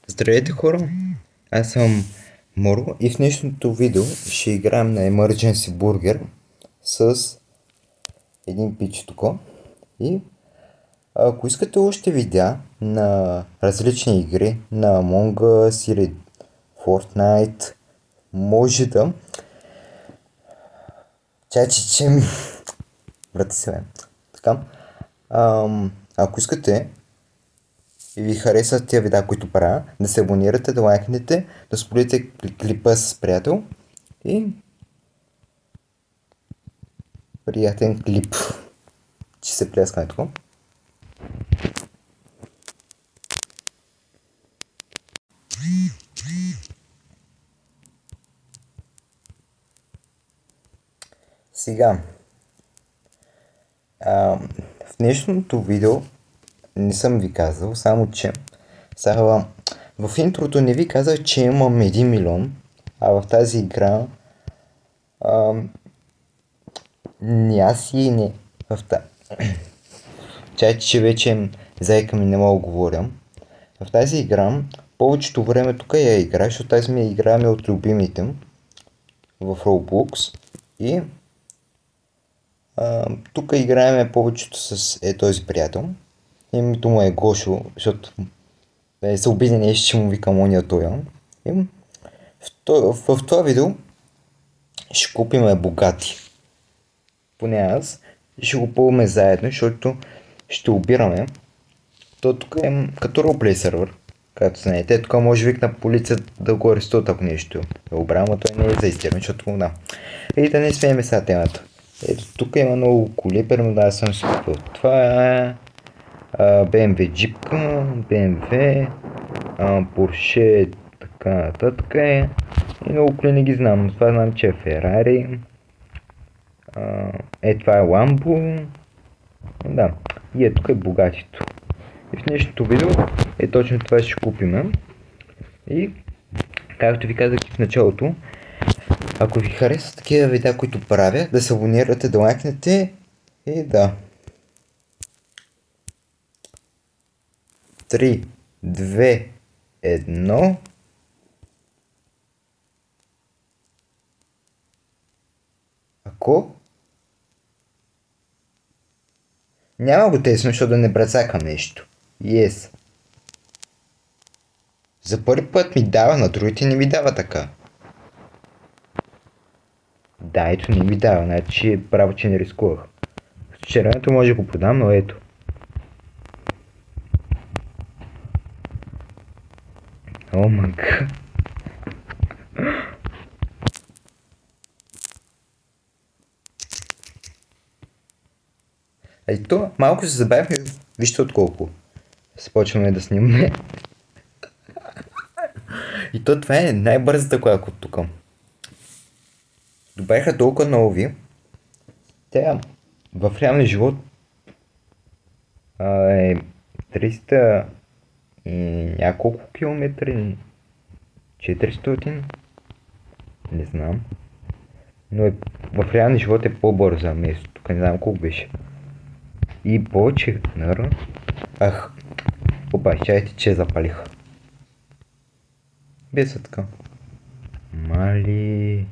Здравейте хора, аз съм Моро и в днешното видео ще играем на Emergency Burger с един пич тук. И ако искате още видеа на различни игри, на Among Us или Fortnite, може да чачичем брати се. Така, ако искате и ви харесват тия видеа, които правя, да се абонирате, да лайкнете, да споделите клипа с приятел и приятен клип, че се пляскаме тук. Сега, в днешното видео не съм ви казал, само че сега, в интрото не ви казах, че имам 1 милион, а в тази игра не аз и не в тази. Чай, че вече зайка ми не мога да говоря. В тази игра повечето време тук я игра, защото тази ми игра ми от любимите в Roblox и тук играем повечето с този приятел. Името му е Гошо, защото се обиди нещо, че му викам ония тоя. И в това видео ще купим богати. Поне аз ще го пълваме заедно, защото ще обираме. То тук е като ролплей сервер, както знаете. Тук може викна полиция да го арестуват, ако нещо е обрано, но той не е за изтиране, защото да. И да не смееме сега темата. Ето тук има много коли, примерно да съм си купил. Това е BMW джипка, BMW, Porsche, така нататък е. И много коли не ги знам, това знам, че е Ferrari. Това е Lambo. Да, и тук е богатито. И в днешното видео точно това ще купим. И както ви казах в началото, ако ви харесват такива видеа, които правя, да се абонирате, да лайкнете и да. 3, 2, 1. Ако няма го тесно, защото да не брацакам нещо. Yes. За първи път ми дава, на другите не ми дава така. Да, ето не ми дава, значи право, че не рискувах. С червеното може да го продам, но ето. О, мънка. Ето, малко се забавихме, вижте от колко започваме да снимаме. И то това е най-бързата кола от тук. Добавиха толкова нови. Тя в реалния живот е 300 и няколко километри, 400, не знам. Но в реалния живот е по-бърза место, тук не знам колко беше. И повече, нара. Обачайте, че запалиха. Без така. Мали.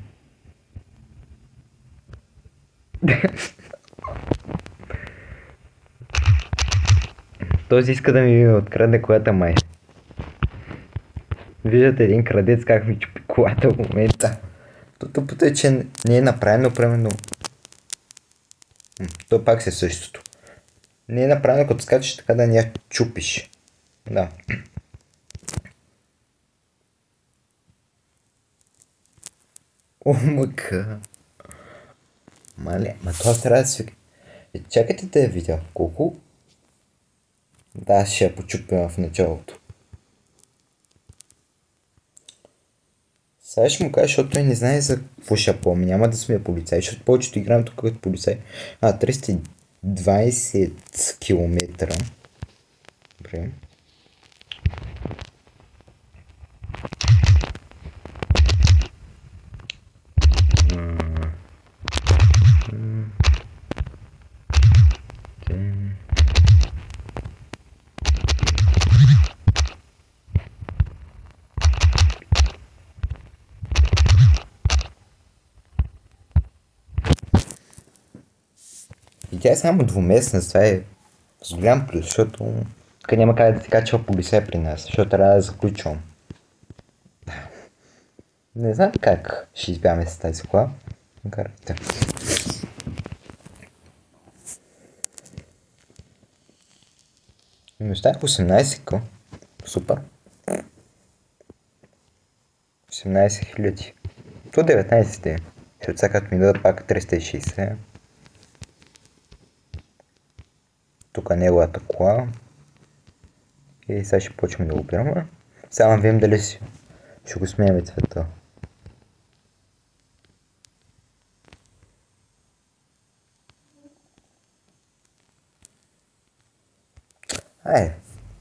Този иска да ми открадне колата май. Виждате един крадец как ми чупи колата в момента. Тъпото е, че не е направено примерно. То пак се е същото. Не е направено като скачаш така да не я чупиш. Да. О, мъка. Мале, ма това трябва да свика. Чакайте да я видя. Колко? Да, ще я почупим в началото. Сега ще му кажа, защото той не знае за какво ще помни. Няма да сме полицай, защото повечето играем тук като полицай. 320 километра. Добре. И тя е само двуместна, това е с голям плюс, защото тук няма как да ти качва полиция при нас, защото трябва да заключвам. Не знам как ще избягаме с тази кола. Карайте. Ми оставих 18 ко. Супер. 18 хиляди. То 19 е. Защото сега като ми дадат пак 360. Тук е неговата кола. И сега ще почваме да го опираме. Само да видим дали си ще го сменяме цвета.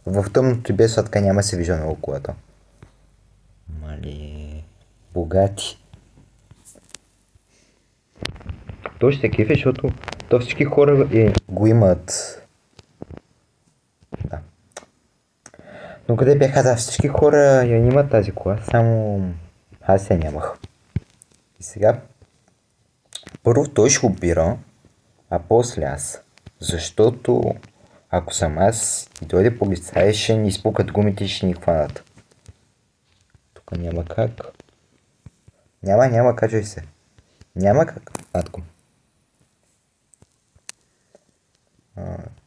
В тъмното и без сладка няма се вижда много колата. Мали... Богати. То ще се кефе, защото то всички хора го имат. Да. Но къде бяха, да, всички хора я имат тази кола, само аз я нямах. И сега първо той ще обира, а после аз. Защото ако съм аз и дойде полицай, ще ни изпукат гумите и ще ни хванат. Тук няма как. Няма, качвай се. Няма как, матко.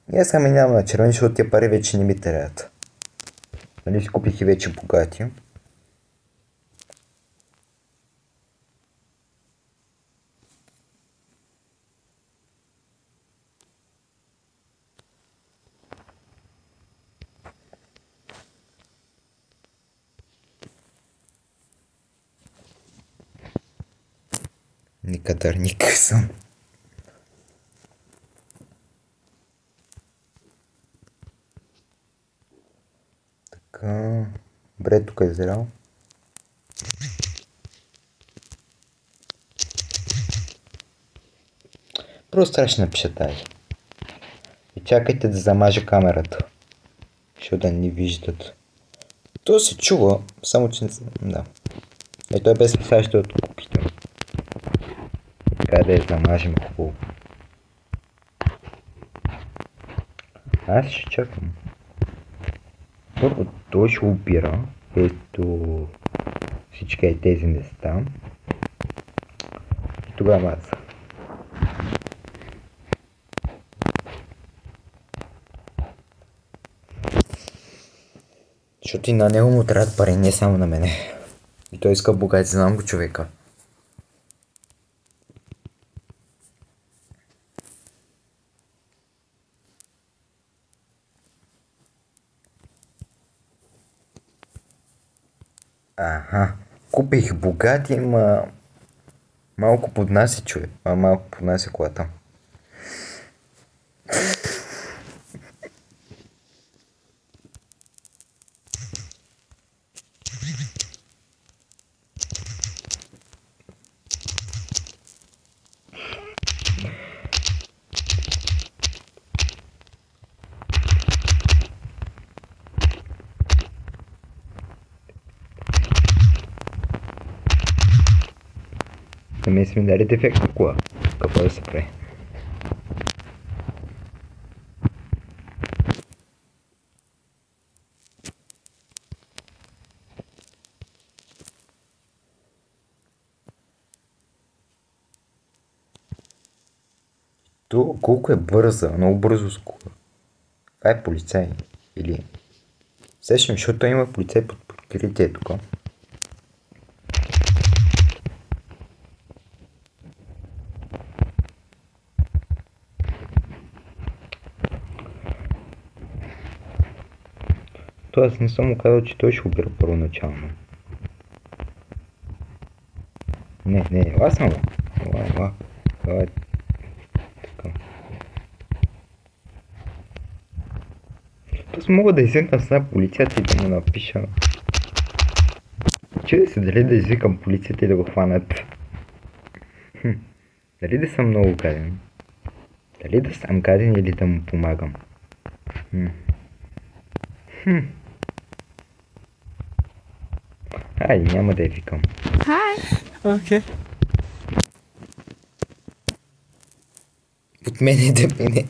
Ние сега минаваме на червени, защото тия пари вече не ми трябват. Нали си купих и вече богати. Никадърник съм. Така... Добре, тук е зрял. Просто трябва ще напиша тази. И чакайте да замажа камерата. Защото да не виждат. То се чува, само че не... Да. Той е без писащи от куките. Така да я замажем хубаво. Аз ще чакам. Първо той ще обира. Ето всички тези места. И тогава аз. Защото и на него му трябват пари, не само на мене. И той иска богати, знам го човека. Аха, купих богати, ма малко поднася човек, малко поднася колата. На мен сме дали дефектна кола. Какво да се прави? То колко е бърза, много бързо с кола. Това е полицай. Или... Сещам, защото той има полицай под прикритие тук. То аз не съм му казал, че той ще обира първоначално. Не, ела само. Ела. Така. Аз мога да извикам с една полицията и да му напиша. Чудя се дали да извикам полицията и да го хванат. Дали да съм много гаден? Дали да съм гаден или да му помагам? Айде, няма да я викам. Hi. Okay. от мене да мине.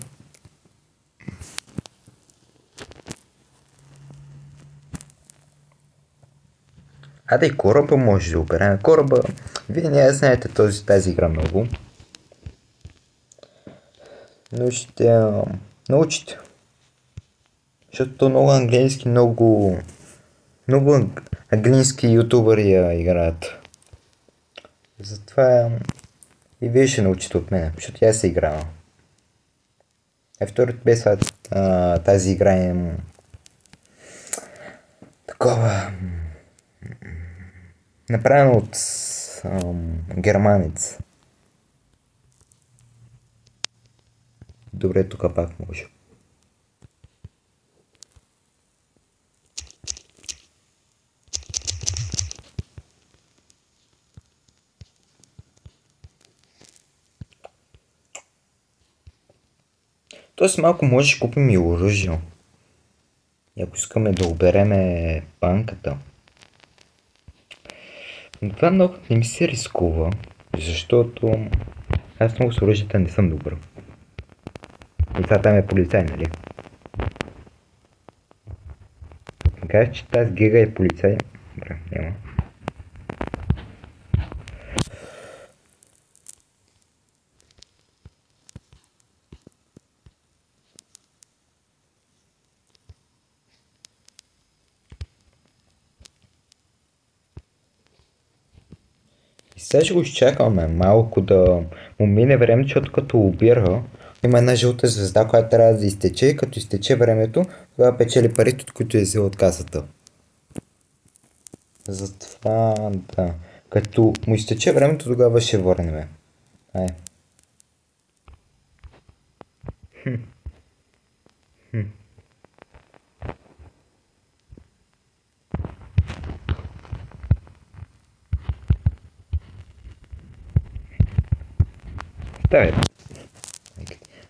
Да и кораба може да операме. Кораба, вие не знаете тази игра много. Но ще научите. Защото много английски, много английски ютубъри я играят. Затова и вие ще научите от мен, защото аз се играя. Второто без тази игра е такова направено от германец. Добре, тук пак може. Тоест малко може да купим и оръжие. Ако искаме да обереме банката. Но това много не ми се рискува, защото аз много с оръжията не съм добър. И това там е полицай, нали? Ако ми кажеш, че тази гига е полицай, добре, няма. И сега ще го изчакаме малко да му мине време, защото като обира, има една жълта звезда, която трябва да изтече и като изтече времето, тогава печели парите, от които е взел от касата. Затова, да. Като му изтече времето, тогава ще върнем. Ай.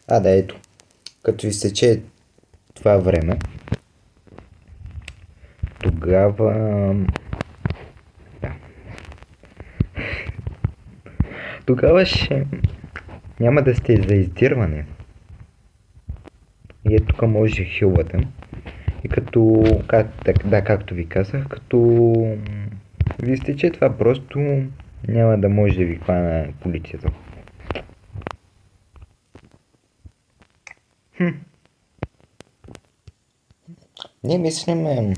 Да, да, ето. Като изтече това време, тогава... Да. Тогава ще... Няма да сте за издирване. И ето тук може да хилвате. И като... както ви казах, като... Ви изтече това, просто няма да може да ви хвана полицията. Не мислим...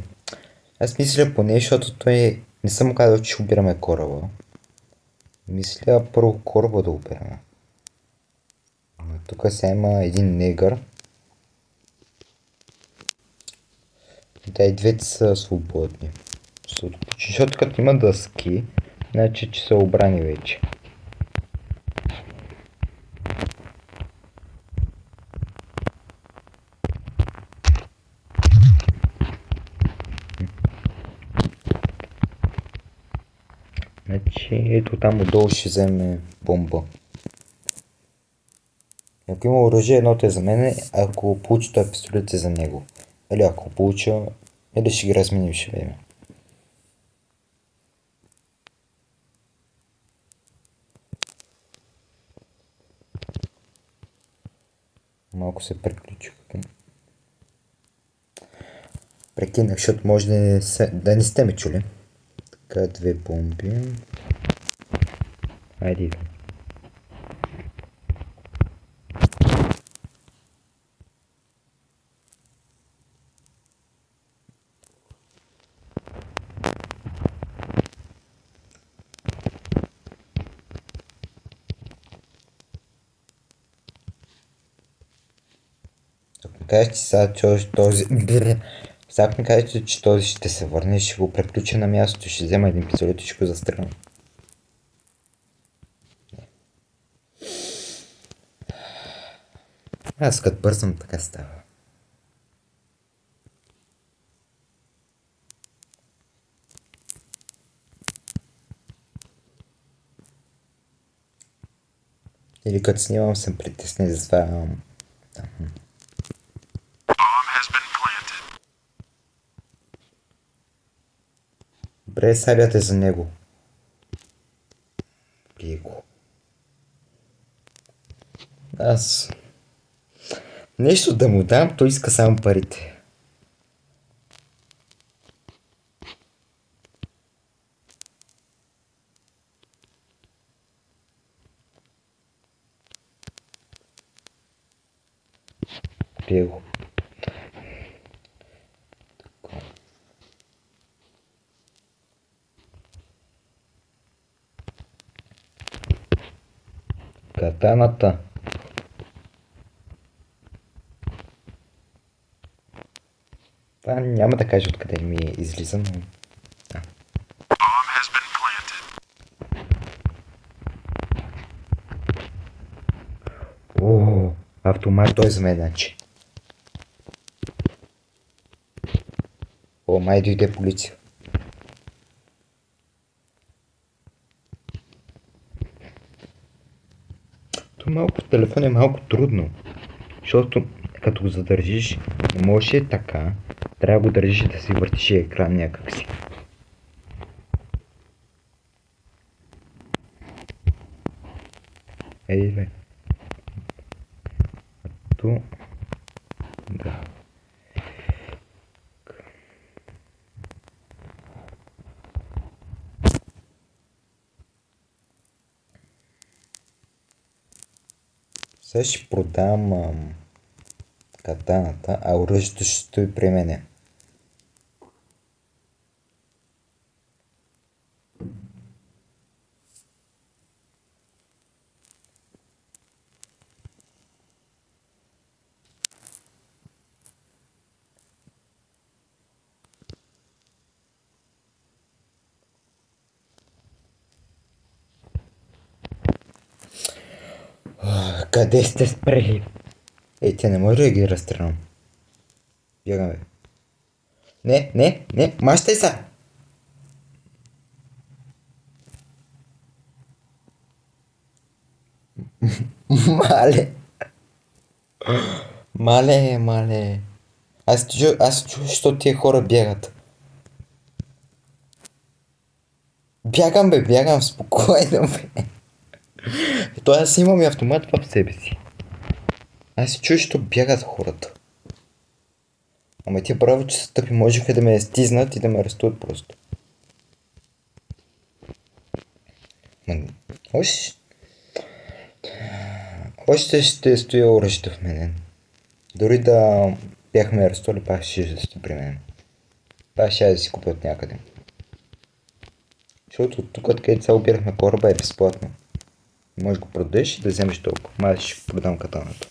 Аз мисля поне, защото той... Не съм казал, че ще обираме кораба. Мисля първо кораба да обираме. Тук сега има един негър. Да, и двете са свободни. Защото като има дъски, значи че са обрани вече. Значи ето там отдолу ще вземе бомба. Ако има оръжие, едното е за мен, ако получи този пистолет е за него. Или ако получа, или ще ги разменим, ще видим. Малко се приключих. Прекинах, защото може да не сте ме чули. Така, две бомби. Айде. Кажете сега, че този... Сега ми кажете, че този ще се върне, ще го преключа на мястото, ще взема един пистолет и ще го застрелям. Аз като бързам, така става. Или като снимам съм притеснен за това. Добре, сабята е за него. Пие го. Аз нещо да му дам, той иска само парите. Приего. Катаната. Това няма да кажа откъде ми излиза, но... О, автомат, той за мен, значи. О, май дойде полиция. Телефон е малко трудно, защото като го задържиш, не може така, трябва да го държиш и да си въртиш екран някак си. Ей, бе. Ту... Да. Сега ще продам катаната, а оръжието ще стои при мене. Къде сте спрели? Ей, тя не може да ги разстрелям. Бягаме. Не, мащай са! Мале. Аз чу, защото тия хора бягат. Бягам спокойно, бе. То аз имам и автомат в себе си. Аз се чуя, що бягат хората. Ама тия право, че са тъпи, можеха да ме стизнат и да ме арестуват просто. Още ще стоя оръжието в мене. Дори да бяхме арестували, пак ще стои при мен. Пак ще да си купя от някъде. Защото тук, където се обирахме кораба, е безплатно. Може да го продадеш и да вземеш толкова. Май ще продам катаната.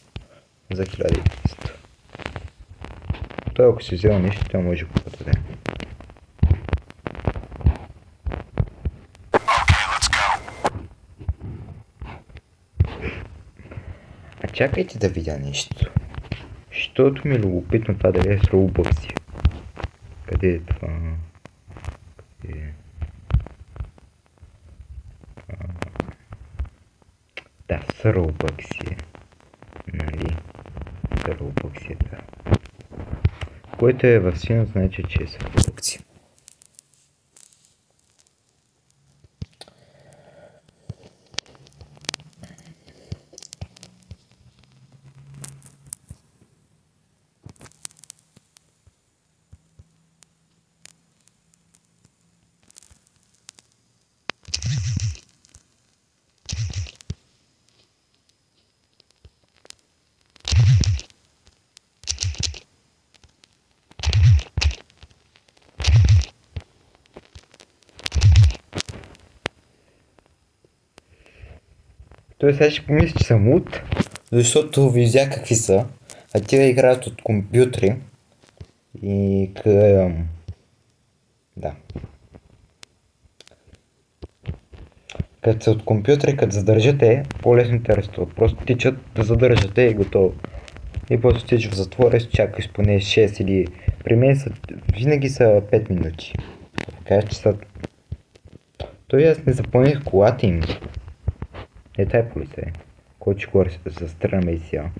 За 1200. Той ако си взел нещо, той може да го продаде. А чакайте да видя нещо. Защото ми е любопитно това дали е с Roblox. Къде е това? Къде е? Да, с Roblox. Нали? С Roblox, да. Който е в сино, значи, че е с Roblox. Той сега ще помисли, че съм луд, защото видя какви са, а тия играят от компютри и да. Като са от компютри, като задържате, по-лесно те арестуват. Просто тичат да задържате и готово. И после тичаш в затвора и чакаш поне 6 или... При мен са... винаги са 5 минути. Така че са... Той аз не запомних колата им. Е, тая полиция. Който ще говори за страна и сега.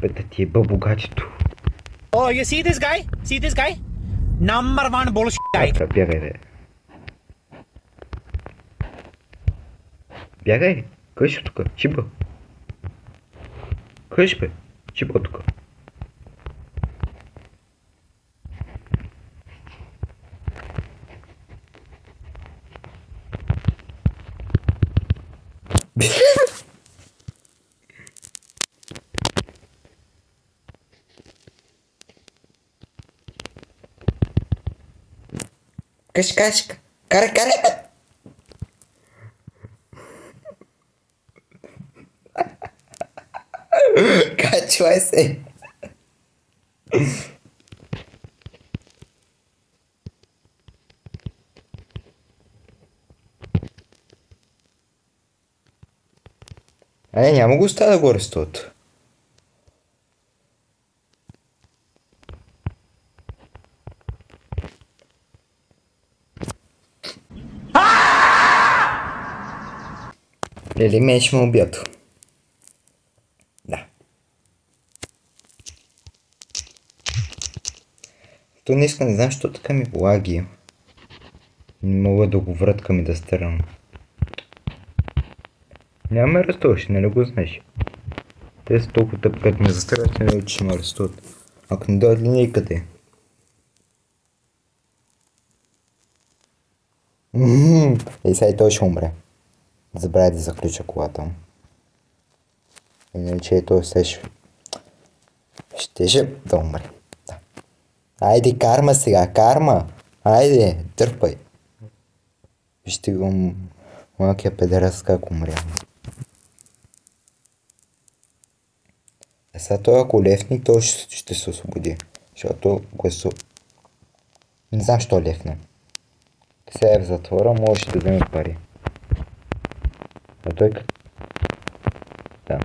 Бета ти е богатито. Oh, you see this guy? See this guy? Number one bullshit guy. Бягай. Бягай. Кой ще тук? Чиба. Кажи бе, чипа тук. Кажи, карай! Качвай се! Няма го оставя да го арестуват. Лели мен ще ме убият. Да. То не знам, що така ми лаги. Не мога да го враткам и да стрелям. Няма ме арестуваш, нали го знаеш? Те са толкова тъп, като ме застрелят, не че ме арестуват. Ако не дойдат ли никъде. И сега и той ще умре. Забравя да заключа колата му. Иначе и той ще да умре. Да. Айде, карма сега, карма! Айде, търпай! Вижте го малкия педерас как умря. Сега той ако лефни, той ще се освободи. Защото не знам, що лефна. Сега е в затвора, може да вземе пари. А той там.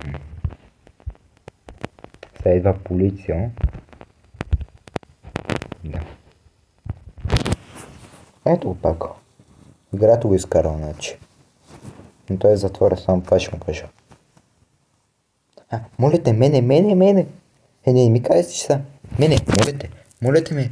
Сега идва полиция. Да. Ето го пак. Играта го изкарал, значи. Но той е в затвора, само това ще му кажа. Моля те, мене! Не ми кажете, че са. Мене, моля те ме.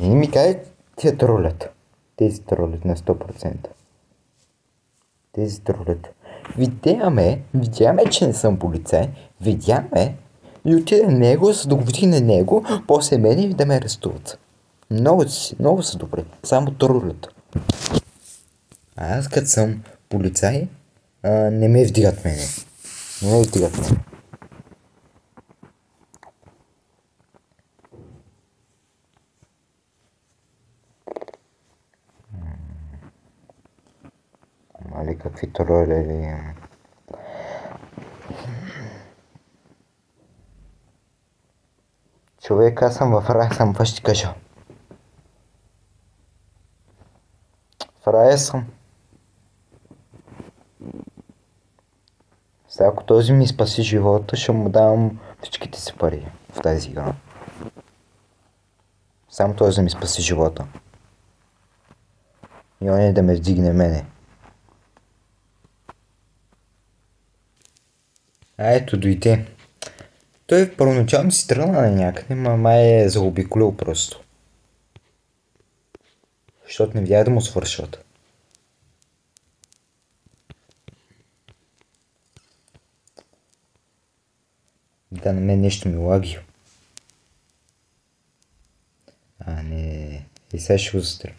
Не ми кажете, тия тролят. Тези тролят на 100%. Тези тролят. Видяме, че не съм полицай. Видяме и отида на него, за да го види на него, после мене и да ме арестуват. Много са добре. Само тролят. Аз като съм полицай, не ме вдигат мене. Мали какви тролели. Човек, аз съм в рая, това ще ти кажа. В рая съм. Сега ако този ми спаси живота, ще му давам всичките си пари в тази игра. Само този ми спаси живота. И он е да ме вдигне мене. Ето дойде. Той първоначално си тръгна на някъде, май е заобиколил просто. Защото не видях да му свършват. Да, на мен нещо ми лаги. Не. И сега ще го застря.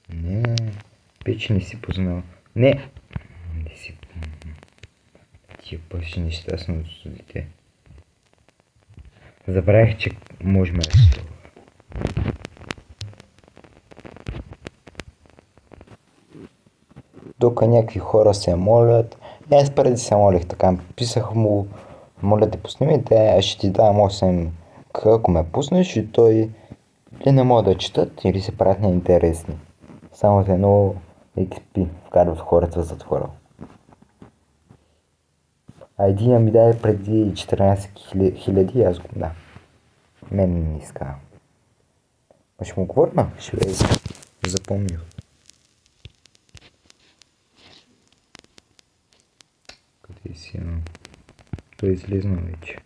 Не. Пич не си познал. Не си. Тия пъщи нещастно дете. Забравих, че можем да се. Тук някакви хора се молят. Аз преди се молих така. Писах му, моля те пусни ме, аз ще ти дам 8 ако ме пуснеш и той или не могат да четат, или се правят неинтересни. Само за едно XP вкарват хората в затвора. А един ми даде преди 14 000, аз го да. Мен не иска. Ще му говорна? Ще влезе. Запомнил. Къде си? Той излезна вече.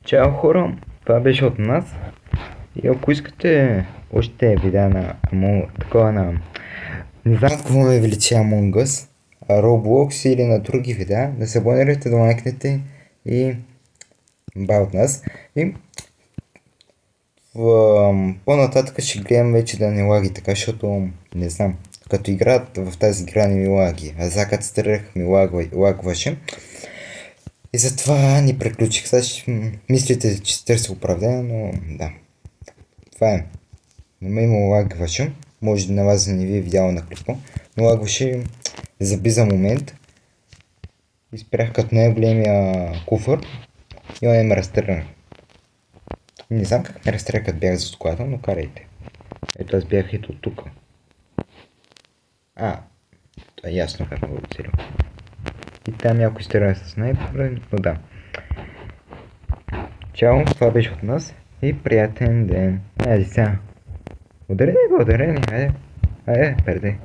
Чао хора, това беше от нас. И ако искате още видеа на такова на... Не знам какво ме величи Among Us, Roblox или на други видеа, да се абонирате, да лайкнете и ба от нас. И по-нататък ще гледам вече да не лаги така, защото не знам. Като играят в тази игра не ми лаги, а за като стрелях ми лагваше. И затова ни приключих. Сега мислите, че се търси оправдание, но да. Това е. Не ме има лагваше. Може на вас да не ви е видял на клипа. Но лагваше заби за момент. И спрях като най-големия куфър. И он ме разстрелна. Не знам как ме разстреля като бях за склада, но карайте. Ето аз бях ето тук. Това е ясно как го оцелил. И там някой стреля с снайпера, но да. Чао, това беше от нас и приятен ден. Айде сега. Ударение, айде, перде.